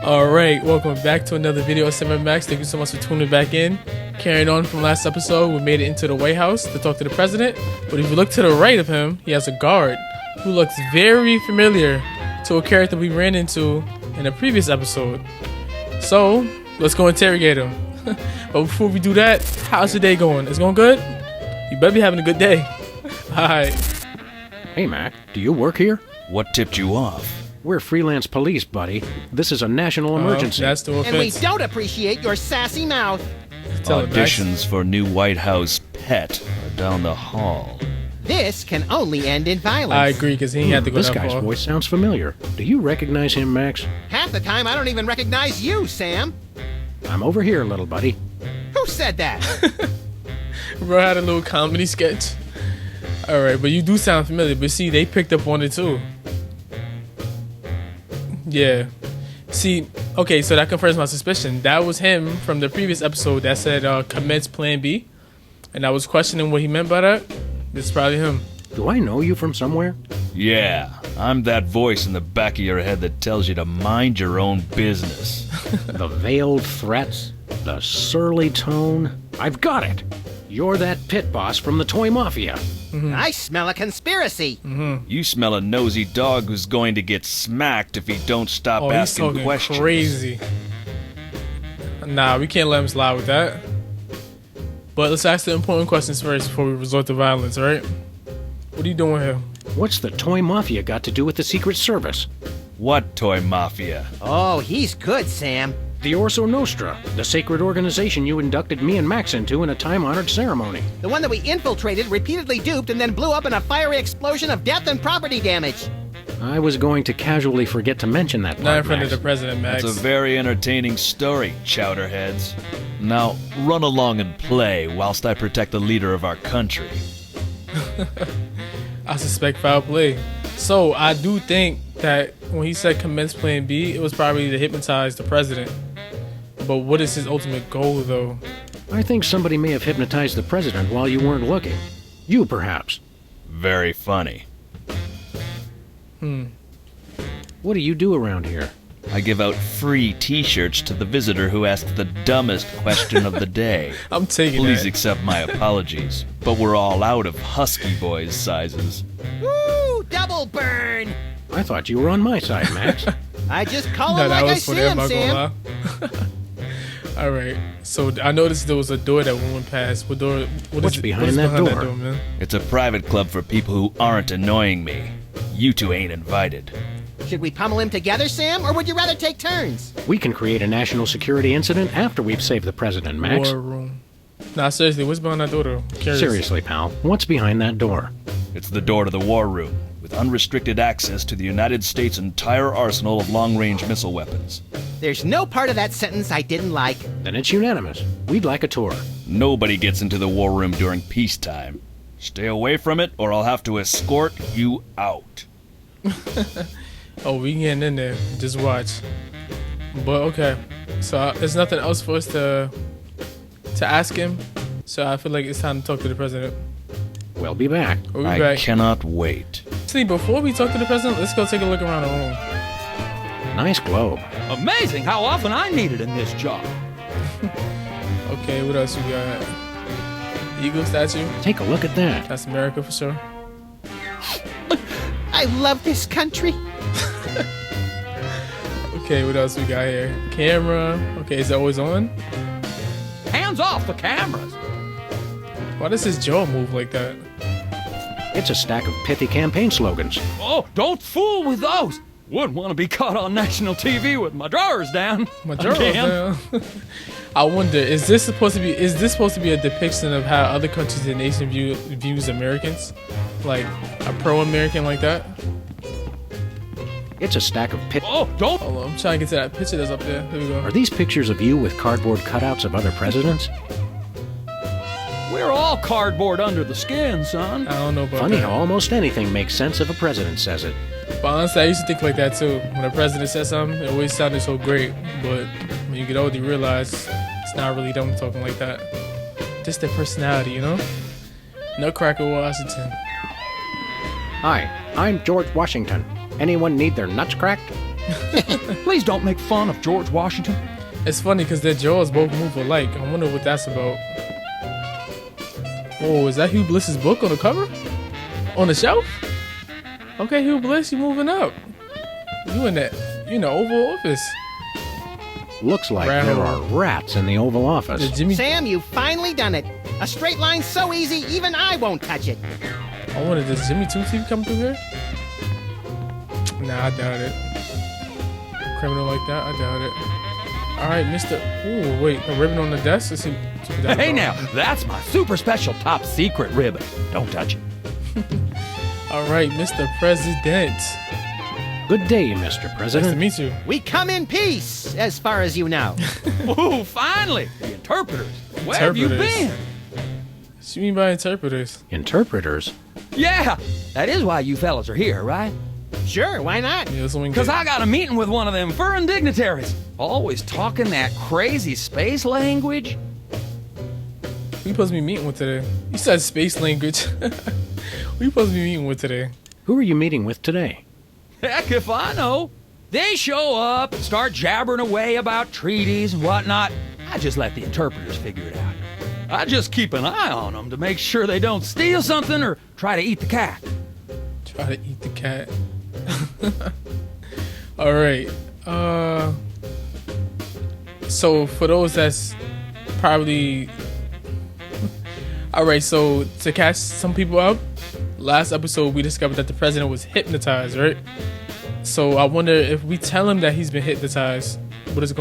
Alright, welcome back to another video of Samurai Max. Thank you so much for tuning back in. Carrying on from last episode, we made it into the White House to talk to the president. But if you look to the right of him, he has a guard who looks very familiar to a character we ran into in a previous episode. So, let's go interrogate him. But before we do that, how's your day going? It's going good? You better be having a good day. Alright. Hey Mac, do you work here? What tipped you off? We're freelance police, buddy. This is a national emergency. That's the offense. And we don't appreciate your sassy mouth. Tell it, Max. Auditions for new White House pet are down the hall. This can only end in violence. I agree, because he had to go This that guy's far. voice sounds familiar. Do you recognize him, Max? Half the time, I don't even recognize you, Sam. I'm over here, little buddy. Who said that? Bro had a little comedy sketch. Alright, but you do sound familiar. But see, they picked up on it too. Yeah. See, okay, so that confirms my suspicion. That was him from the previous episode that said commence plan B. And I was questioning what he meant by that. This is probably him. Do I know you from somewhere? Yeah, I'm that voice in the back of your head that tells you to mind your own business. The veiled threats, the surly tone. I've got it. You're that pit boss from the Toy Mafia. I smell a conspiracy. You smell a nosy dog who's going to get smacked if he don't stop Oh, he's asking talking questions. crazy. Nah, we can't let him slide with that. But let's ask the important questions first before we resort to violence, alright? What are you doing here? What's the Toy Mafia got to do with the Secret Service? What Toy Mafia? Oh, he's good, Sam. The Orso Nostra, the sacred organization you inducted me and Max into in a time-honored ceremony. The one that we infiltrated, repeatedly duped, and then blew up in a fiery explosion of death and property damage. I was going to casually forget to mention that part, Not in front Max. of the president, Max. That's a very entertaining story, chowderheads. Now, run along and play whilst I protect the leader of our country. I suspect foul play. So I do think that when he said commence plan B, it was probably to hypnotize the president. But what is his ultimate goal, though? I think somebody may have hypnotized the president while you weren't looking. You, perhaps. Very funny. What do you do around here? I give out free t-shirts to the visitor who asks the dumbest question of the day. I'm taking Please that. accept my apologies, but we're all out of Husky Boys sizes. Woo! Double burn! I thought you were on my side, Max. I just call No, him that like I was see funny. I'm him, not Sam. gonna lie. All right. So I noticed there was a door that we went past. What door? What's behind that door? man? It's a private club for people who aren't annoying me. You two ain't invited. Should we pummel him together, Sam, or would you rather take turns? We can create a national security incident after we've saved the president, Max. War room. Nah, seriously, what's behind that door, though? I'm curious. Seriously, pal, what's behind that door? It's the door to the war room, with unrestricted access to the United States' entire arsenal of long-range missile weapons. There's no part of that sentence I didn't like. Then it's unanimous. We'd like a tour. Nobody gets into the war room during peacetime. Stay away from it, or I'll have to escort you out. Oh, we getting in there. Just watch. But okay. So there's nothing else for us to ask him. So I feel like it's time to talk to the president. We'll be back. We'll be I back. cannot wait. See, before we talk to the president, let's go take a look around the room. Nice globe. Amazing how often I need it in this job. Okay, what else we got? Eagle statue. Take a look at that. That's America for sure. I love this country. Okay, what else we got here? Camera. Okay, is it always on? Hands off the cameras. Why does his jaw move like that? It's a stack of pithy campaign slogans. Oh, don't fool with those. Wouldn't want to be caught on national TV with my drawers down. My drawers Again. down. I wonder, is this supposed to be a depiction of how other countries in the nation views Americans? Like a pro-American like that? It's a stack of pit. Oh, don't. Hold on, I'm trying to get to that picture that's up there. Here we go. Are these pictures of you with cardboard cutouts of other presidents? We're all cardboard under the skin, son. I don't know about Funny that. how almost anything makes sense if a president says it. But honestly, I used to think like that too. When a president says something, it always sounded so great. But when you get older, you realize it's not really them talking like that. Just their personality, you know? Nutcracker Washington. Hi, I'm George Washington. Anyone need their nuts cracked? Please don't make fun of George Washington. It's funny because their jaws both move alike. I wonder what that's about. Oh, is that Hugh Bliss's book on the cover? On the shelf? Okay, Hugh Bliss, you moving up. You in the Oval Office. Looks like Rat there hole. are rats in the Oval Office. The Jimmy. Sam, you've finally done it. A straight line so easy, even I won't touch it. I wonder, does Jimmy Two Teeth come through here? Nah, I doubt it. Criminal like that, I doubt it. All right, Mr. Ooh, wait, a ribbon on the desk? Let's see. Hey now, that's my super special top secret ribbon. Don't touch it. All right, Mr. President. Good day, Mr. Nice to President. meet you. We come in peace, as far as you know. Ooh, finally, the interpreters. Where have you Interpreters. been? What you mean by interpreters? Interpreters? Yeah, that is why you fellas are here, right? Sure, why not? Yeah, this one Because I got a meeting with one of them foreign dignitaries. Always talking that crazy space language. Who you supposed to be meeting with today? You said space language. Who you supposed to be meeting with today? Who are you meeting with today? Heck if I know. They show up and start jabbering away about treaties and whatnot. I just let the interpreters figure it out. I just keep an eye on them to make sure they don't steal something or try to eat the cat. Try to eat the cat. All right. So for those that's probably all right. So to catch some people up, last episode we discovered that the president was hypnotized, right? So I wonder if we tell him that he's been hypnotized, what is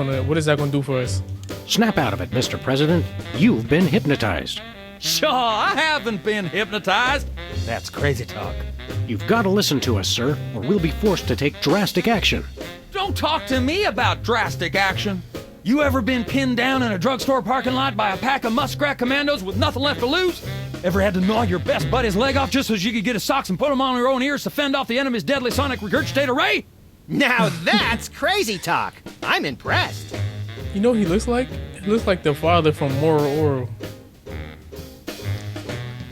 that gonna do for us? Snap out of it, Mr. President. You've been hypnotized. Sure, I haven't been hypnotized. That's crazy talk. You've got to listen to us, sir, or we'll be forced to take drastic action. Don't talk to me about drastic action. You ever been pinned down in a drugstore parking lot by a pack of muskrat commandos with nothing left to lose? Ever had to gnaw your best buddy's leg off just so you could get his socks and put them on your own ears to fend off the enemy's deadly sonic regurgitator ray? Now that's crazy talk. I'm impressed. You know what he looks like? He looks like the father from Moral Oral.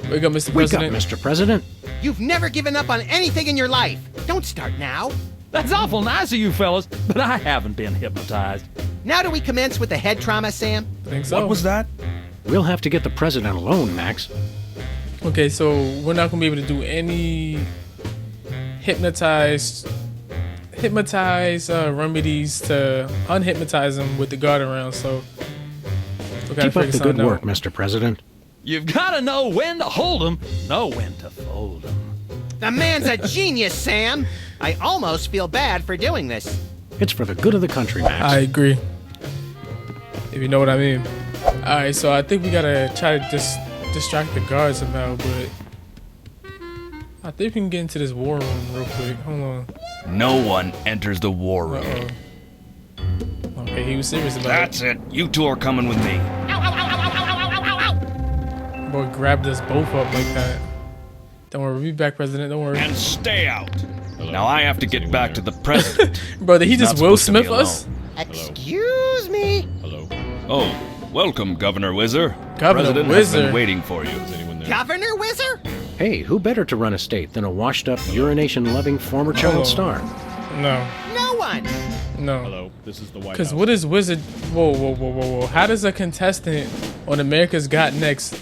Wake up, Mr. Wake up, President. Mr. President. You've never given up on anything in your life. Don't start now. That's awful nice of you fellas, but I haven't been hypnotized. Now do we commence with the head trauma, Sam? I think so. What was that? We'll have to get the president alone, Max. Okay, so we're not gonna be able to do any hypnotize remedies to unhypnotize him with the guard around. So we gotta Keep up figure the good something out. work, Mr. President. You've got to know when to hold 'em, know when to fold 'em. The man's a genius, Sam. I almost feel bad for doing this. It's for the good of the country, Max. I agree. If you know what I mean. All right, so I think we gotta try to distract the guards somehow, but I think we can get into this war room real quick. Hold on. No one enters the war room. Uh-oh. Okay, he was serious about That's it. You two are coming with me. it. Boy grabbed us both up like that. Don't worry, we'll be back, President. Don't worry. And stay out. Now I have to get back to the president. Bro, did he He's just not Will supposed to be Smith us? Excuse me. Oh, welcome, Governor Whizzer. Governor President has Whizzer. been waiting for you. Governor Whizzer? Hey, who better to run a state than a washed-up, urination-loving former child Oh. star? No. No one. No. Hello, this is the White Because House. what is Wizard? Whoa. How does a contestant on America's Got Next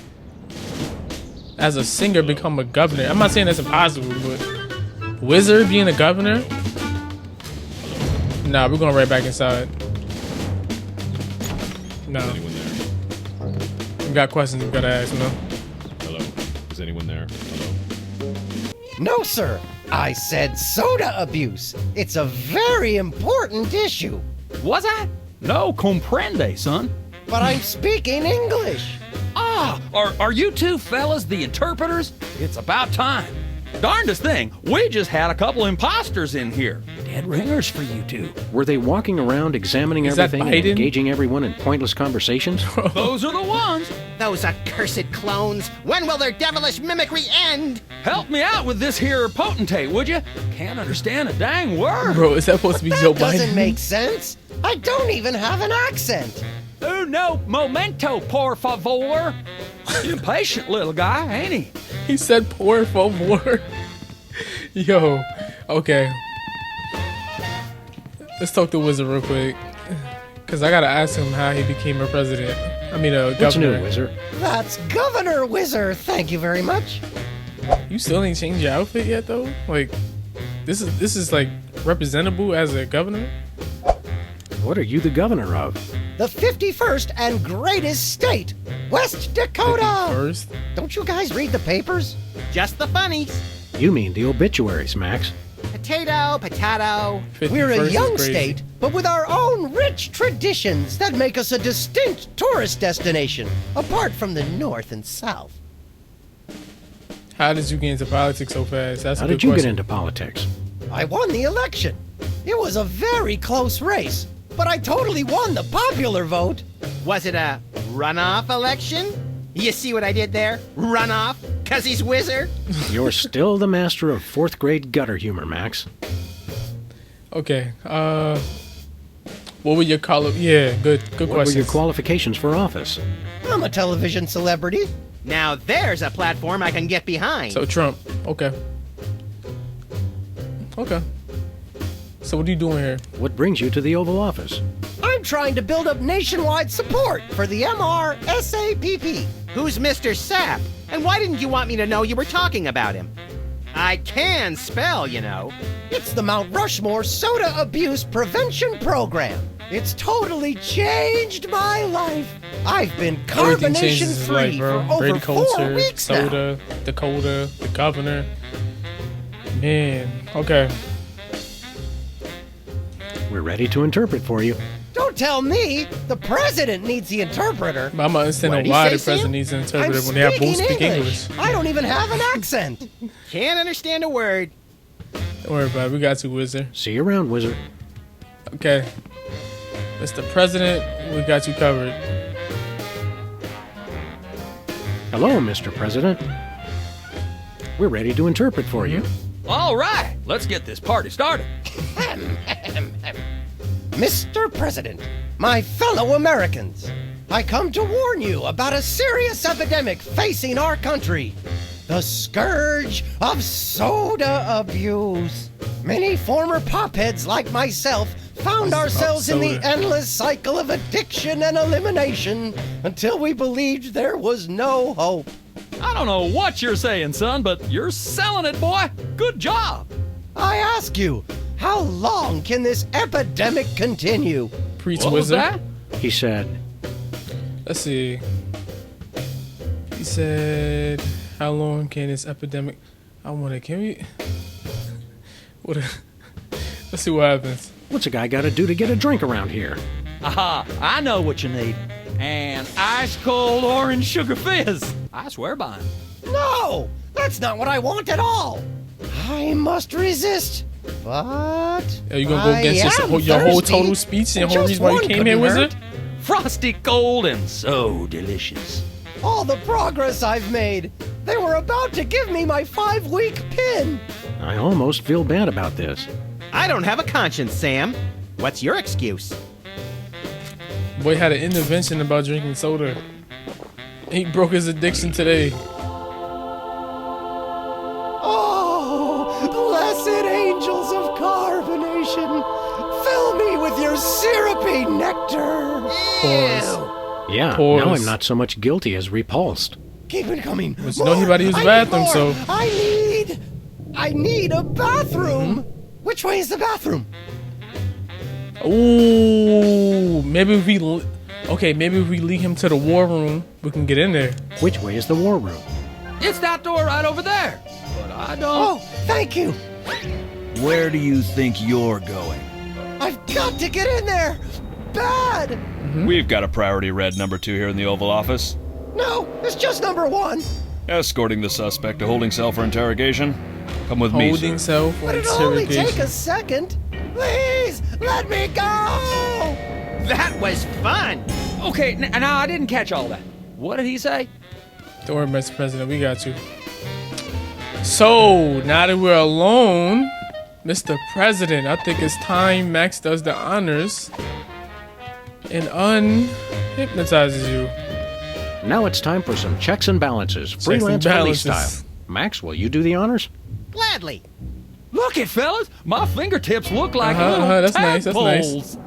as a singer become a governor? I'm not saying that's impossible, but Wizard being a governor? Nah, we're going right back inside. No. Anyone there? We got questions we gotta ask, no? Hello, is anyone there? Hello. No, sir. I said soda abuse. It's a very important issue. Was I? No comprende, son. But I'm speaking English. Ah, are you two fellas the interpreters? It's about time. Darndest thing, we just had a couple imposters in here. Dead ringers for you two. Were they walking around examining Is that everything and Biden? engaging everyone in pointless conversations? Those are the ones. Those accursed clones. When will their devilish mimicry end? Help me out with this here potentate, would you? Can't understand a dang word. Bro, is that supposed to be Joe That doesn't Biden? make sense. I don't even have an accent. No momento, por favor. Impatient little guy, ain't he? He said por favor. Yo, okay. Let's talk to Whizzer real quick. Because I got to ask him how he became a president. I mean, a What's new, governor. Whizzer? That's Governor Whizzer. Thank you very much. You still ain't changed your outfit yet, though? Like, this is like, representable as a governor? What are you the governor of? The 51st and greatest state, West Dakota. First? Don't you guys read the papers? Just the funnies. You mean the obituaries, Max. Potato, potato. We're 51st a is young crazy. state, but with our own rich traditions that make us a distinct tourist destination, apart from the North and South. How did you get into politics so fast? That's How a good did you get question. into politics? I won the election. It was a very close race, but I totally won the popular vote. Was it a runoff election? You see what I did there? Runoff? 'Cause he's Whizzer? You're still the master of 4th grade gutter humor, Max. Okay. What were your Yeah, good What were questions. your qualifications for office? I'm a television celebrity. Now there's a platform I can get behind. So Trump. Okay. Okay. So what are you doing here? What brings you to the Oval Office? I'm trying to build up nationwide support for the MRSAPP. Who's Mr. Sapp? And why didn't you want me to know you were talking about him? I can spell, you know. It's the Mount Rushmore Soda Abuse Prevention Program. It's totally changed my life. I've been Everything changes carbonation his life, free bro. for over Brady 4 culture, weeks now. soda, Dakota, the governor. Man. Okay. We're ready to interpret for you. Don't tell me. The president needs the interpreter. But I'm What understanding did he why say, the president Sam? needs an I'm interpreter when they have both speaking speak English. I don't even have an accent. Can't understand a word. Don't worry about it. We got you, Whizzer. See you around, Whizzer. Okay. Mr. President, we got you covered. Hello, Mr. President. We're ready to interpret for you. All right, let's get this party started. Mr. President, my fellow Americans, I come to warn you about a serious epidemic facing our country. The scourge of soda abuse. Many former popheads like myself found ourselves in the soda. endless cycle of addiction and elimination until we believed there was no hope. I don't know what you're saying, son, but you're selling it, boy. Good job. I ask you, how long can this epidemic continue? Preach, What was Whizzer. that? He said, Let's see. He said, "How long can this epidemic?" I want to. Can we? What? Let's see what happens. what's a guy got to do to get a drink around here? Aha, I know what you need. An ice cold orange sugar fizz. I swear by him. No, that's not what I want at all. I must resist, but Are you gonna go I against am your whole thirsty, total speech and and the whole just reason why you one came here, couldn't Whizzer? hurt. Frosty cold and so delicious. All the progress I've made. They were about to give me my 5-week pin. I almost feel bad about this. I don't have a conscience, Sam. What's your excuse? Boy had an intervention about drinking soda. He broke his addiction today. Oh, blessed angels of carbonation, fill me with your syrupy nectar. Pause. Yeah, Pause. now I'm not so much guilty as repulsed. Keep it coming. But you know he about to use the I need bathroom, more. so- I need a bathroom. Which way is the bathroom? Ooh, maybe if we maybe if we lead him to the war room, we can get in there. Which way is the war room? It's that door right over there. But I don't. Oh, thank you. Where do you think you're going? I've got to get in there. Bad. We've got a priority red number 2 here in the Oval Office. No, it's just number 1. Escorting the suspect to holding cell for interrogation. Come with me, Holding sir. cell for But it'll only take interrogation. a second. Please, let me go. That was fun. Okay, now I didn't catch all that. What did he say? Don't worry, Mr. President, we got you. So now that we're alone, Mr. President, I think it's time Max does the honors and unhypnotizes you. Now it's time for some checks and balances, freelance balances. police style. Max, will you do the honors? Gladly. Look it, fellas. My fingertips look like little that's nice, that's nice. tadpoles.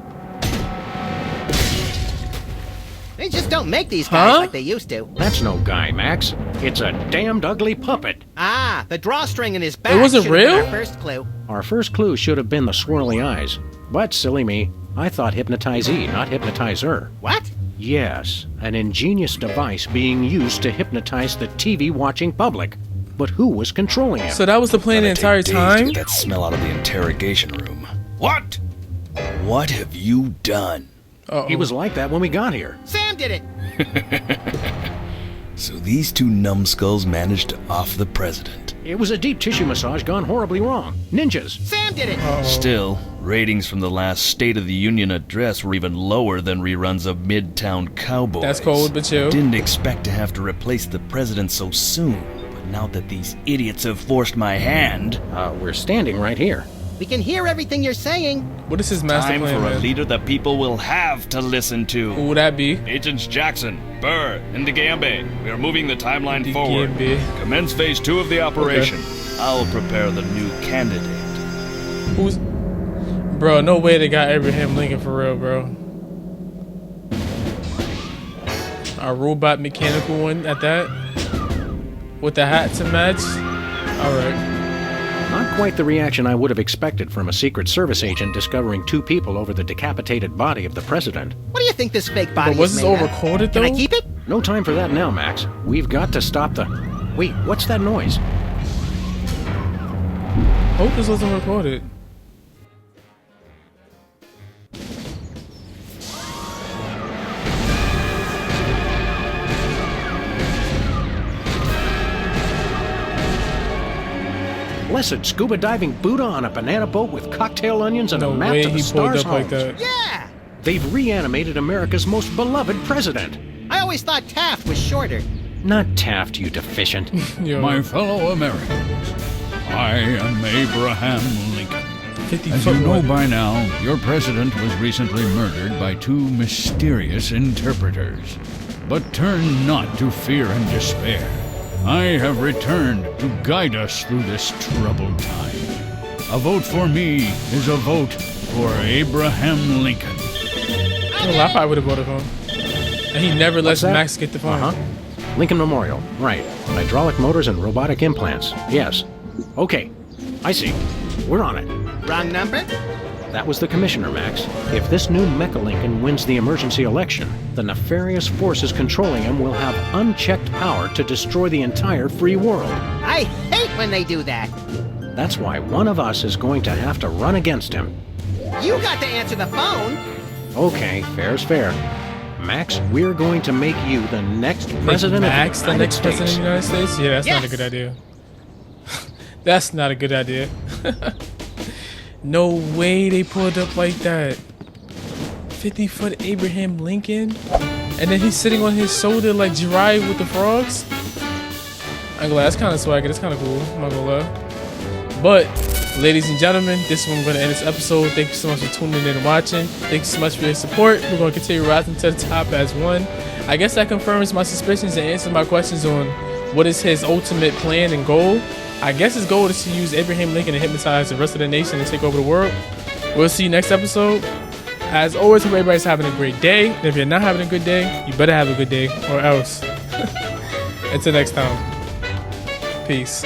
They just don't make these guys like they used to. That's no guy, Max. It's a damned ugly puppet. Ah, the drawstring in his back. It wasn't should have been real? Our first clue. Our first clue should have been the swirly eyes. But, silly me, I thought hypnotizee, not hypnotizer. What? Yes, an ingenious device being used to hypnotize the TV-watching public. But who was controlling it? So that was the plan the entire To time? get that smell out of the interrogation room. What? What have you done? Uh-oh. He was like that when we got here. Sam did it. So these two numbskulls managed to off the president. It was a deep tissue massage gone horribly wrong. Ninjas. Sam did it. Still, ratings from the last State of the Union address were even lower than reruns of Midtown Cowboys. That's cold, but chill. Didn't expect to have to replace the president so soon, but now that these idiots have forced my hand, We're standing right here. We can hear everything you're saying. What is his master time plan, for a man? leader that people will have to listen to. Who would that be? Agents Jackson, Burr, and DeGambe. We are moving the timeline forward. DeGambe. Commence phase 2 of the operation. I'll prepare the new candidate. Who's... Bro, no way they got Abraham Lincoln for real, bro. A robot mechanical one at that? With the hat to match? Alright. Not quite the reaction I would have expected from a Secret Service agent discovering two people over the decapitated body of the president. What do you think this fake body But was is this made all of? recorded, Can though? I keep it? No time for that now, Max. We've got to stop the... Wait, what's that noise? Hope this wasn't recorded. Blessed scuba diving Buddha on a banana boat with cocktail onions and No a map way to the he pulled stars up like homes. that. Yeah. They've reanimated America's most beloved president. I always thought Taft was shorter. Not Taft, you deficient. Yo, My fellow Americans, I am Abraham Lincoln. 50 As foot you know one. by now, your president was recently murdered by two mysterious interpreters. But turn not to fear and despair. I have returned to guide us through this troubled time. A vote for me is a vote for Abraham Lincoln. I probably would have voted for him. And he never lets that? Max get the phone. Uh-huh. Lincoln Memorial. Right. Hydraulic motors and robotic implants. Yes. Okay. I see. We're on it. Wrong number? That was the commissioner, Max. If this new Mecha Lincoln wins the emergency election, the nefarious forces controlling him will have unchecked power to destroy the entire free world. I hate when they do that. That's why one of us is going to have to run against him. You got to answer the phone. Okay, fair's fair. Max, we're going to make you the next president Max of the the United next States. president of the United States? Yeah, that's not a Yes. good idea. That's not a good idea. No way they pulled up like that. 50-foot Abraham Lincoln? And then he's sitting on his shoulder like Jiraiya with the frogs? I'm glad. That's kind of swaggy. That's kind of cool. I'm not gonna lie. But, ladies and gentlemen, this is when we're going to end this episode. Thank you so much for tuning in and watching. Thank you so much for your support. We're going to continue rising to the top as one. I guess that confirms my suspicions and answers my questions on what is his ultimate plan and goal. I guess his goal is to use Abraham Lincoln to hypnotize the rest of the nation and take over the world. We'll see you next episode. As always, hope everybody's having a great day. And if you're not having a good day, you better have a good day or else. Until next time. Peace.